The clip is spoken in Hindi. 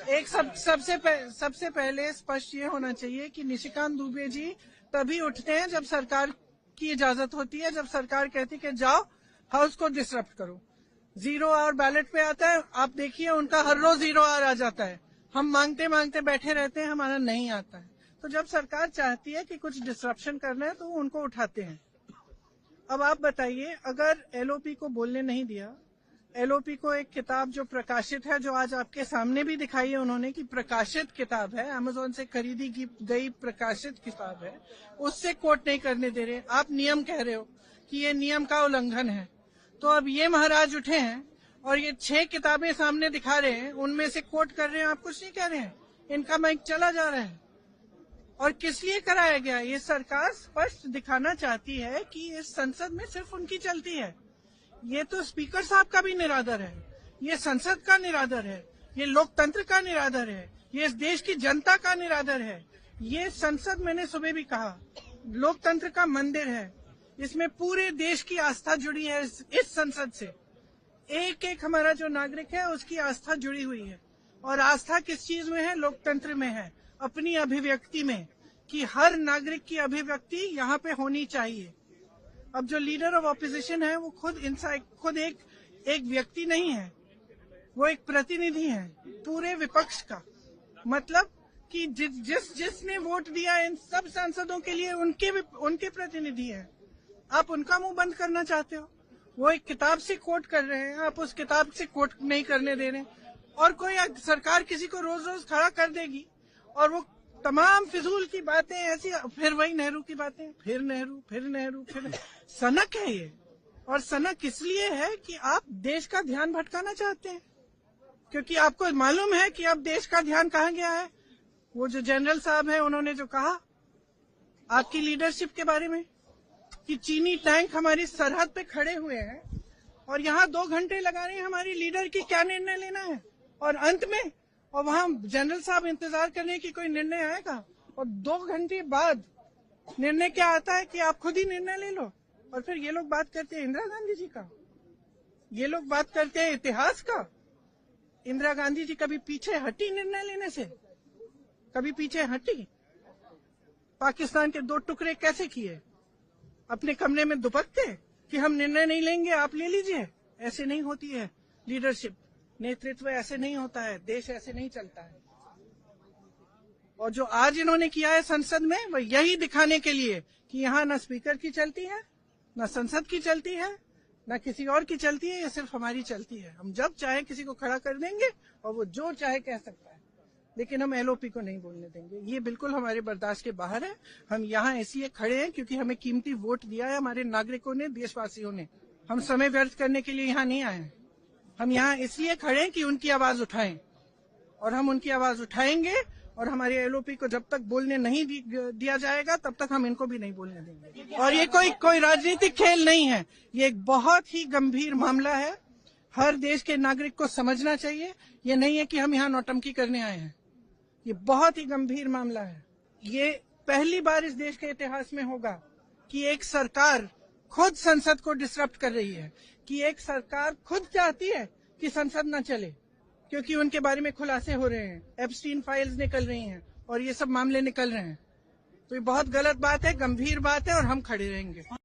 एक सबसे पहले स्पष्ट ये होना चाहिए कि निशिकांत दुबे जी तभी उठते हैं जब सरकार की इजाजत होती है, जब सरकार कहती है कि जाओ हाउस को डिसरप्ट करो। 0 आवर बैलेट पे आता है, आप देखिए उनका हर रोज 0 आवर आ जाता है। हम मांगते मांगते बैठे रहते हैं, हमारा नहीं आता है। तो जब सरकार चाहती है कि कुछ डिसरप्शन करना है तो उनको उठाते हैं। अब आप बताइए, अगर एलओपी को बोलने नहीं दिया, एलओपी को एक किताब जो प्रकाशित है, जो आज आपके सामने भी दिखाई है उन्होंने कि प्रकाशित किताब है, अमेज़न से खरीदी गई प्रकाशित किताब है, उससे कोट नहीं करने दे रहे। आप नियम कह रहे हो कि ये नियम का उल्लंघन है। तो अब ये महाराज उठे हैं और ये 6 किताबें सामने दिखा रहे हैं, उनमें से कोट कर रहे हैं, आप कुछ नहीं कह रहे हैं। इनका माइक चला जा रहा है। और किस लिए कराया गया? ये सरकार स्पष्ट दिखाना चाहती है कि इस संसद में सिर्फ उनकी चलती है। ये तो स्पीकर साहब का भी निरादर है, ये संसद का निरादर है, ये लोकतंत्र का निरादर है, ये इस देश की जनता का निरादर है। ये संसद, मैंने सुबह भी कहा, लोकतंत्र का मंदिर है। इसमें पूरे देश की आस्था जुड़ी है। इस संसद से एक एक हमारा जो नागरिक है उसकी आस्था जुड़ी हुई है। और आस्था किस चीज में है? लोकतंत्र में है, अपनी अभिव्यक्ति में, कि हर नागरिक की अभिव्यक्ति यहाँ पे होनी चाहिए। अब जो लीडर ऑफ ऑपोजिशन है वो खुद एक व्यक्ति नहीं है, वो एक प्रतिनिधि है पूरे विपक्ष का। मतलब कि जिसने वोट दिया इन सब सांसदों के लिए उनके प्रतिनिधि है। आप उनका मुंह बंद करना चाहते हो। वो एक किताब से कोट कर रहे हैं, आप उस किताब से कोट नहीं करने दे रहे। और कोई सरकार किसी को रोज रोज खड़ा कर देगी और वो तमाम फिजूल की बातें ऐसी, फिर वही नेहरू की बातें, फिर नेहरू। सनक है ये। और सनक इसलिए है कि आप देश का ध्यान भटकाना चाहते हैं, क्योंकि आपको मालूम है कि अब देश का ध्यान कहाँ गया है। वो जो जनरल साहब है, उन्होंने जो कहा आपकी लीडरशिप के बारे में कि चीनी टैंक हमारी सरहद पे खड़े हुए हैं और यहाँ 2 घंटे लगा रहे हैं हमारी लीडर की क्या निर्णय लेना है। और अंत में, और वहाँ जनरल साहब इंतजार कर रहे हैं कि कोई निर्णय आएगा, और 2 घंटे बाद निर्णय क्या आता है कि आप खुद ही निर्णय ले लो। और फिर ये लोग बात करते हैं इंदिरा गांधी जी का, ये लोग बात करते हैं इतिहास का। इंदिरा गांधी जी कभी पीछे हटी निर्णय लेने से? कभी पीछे हटी? पाकिस्तान के 2 टुकड़े कैसे किए? अपने कमरे में दुबकते कि हम निर्णय नहीं लेंगे, आप ले लीजिए। ऐसे नहीं होती है लीडरशिप, नेतृत्व ऐसे नहीं होता है, देश ऐसे नहीं चलता है। और जो आज इन्होंने किया है संसद में, वो यही दिखाने के लिए कि यहाँ न स्पीकर की चलती है, न संसद की चलती है, न किसी और की चलती है, ये सिर्फ हमारी चलती है। हम जब चाहे किसी को खड़ा कर देंगे और वो जो चाहे कह सकता है, लेकिन हम एलओपी को नहीं बोलने देंगे। ये बिल्कुल हमारे बर्दाश्त के बाहर है। हम यहाँ इसलिए खड़े हैं क्योंकि हमें कीमती वोट दिया है हमारे नागरिकों ने, देशवासियों ने। हम समय व्यर्थ करने के लिए यहाँ नहीं आए हैं। हम यहाँ इसलिए खड़े हैं कि उनकी आवाज उठाएं, और हम उनकी आवाज उठाएंगे। और हमारे एलओपी को जब तक बोलने नहीं दिया जाएगा तब तक हम इनको भी नहीं बोलने देंगे। और ये कोई राजनीतिक खेल नहीं है, ये एक बहुत ही गंभीर मामला है। हर देश के नागरिक को समझना चाहिए। ये नहीं है कि हम यहाँ नौटंकी करने आए हैं, ये बहुत ही गंभीर मामला है। ये पहली बार इस देश के इतिहास में होगा कि एक सरकार खुद संसद को डिसरप्ट कर रही है, कि एक सरकार खुद चाहती है कि संसद न चले, क्योंकि उनके बारे में खुलासे हो रहे हैं, एप्स्टीन फाइल्स निकल रही हैं और ये सब मामले निकल रहे हैं। तो ये बहुत गलत बात है, गंभीर बात है, और हम खड़े रहेंगे।